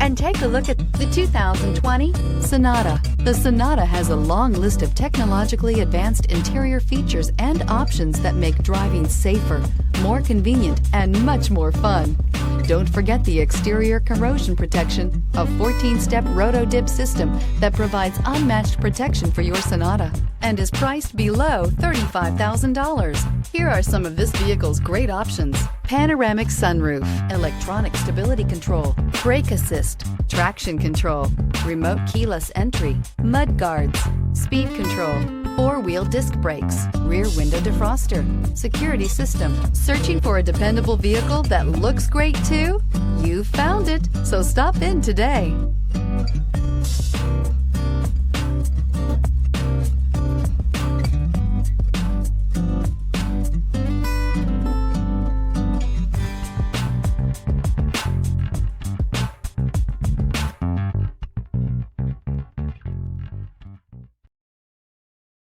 and take a look at the 2020 Sonata. The Sonata has a long list of technologically advanced interior features and options that make driving safer, more convenient, and much more fun. Don't forget the exterior corrosion protection, a 14-step roto-dip system that provides unmatched protection for your Sonata and is priced below $35,000. Here are some of this vehicle's great options: panoramic sunroof, electronic stability control, brake assist, traction control, remote keyless entry, mud guards, speed control, four-wheel disc brakes, rear window defroster, security system. Searching for a dependable vehicle that looks great too? You found it, so stop in today.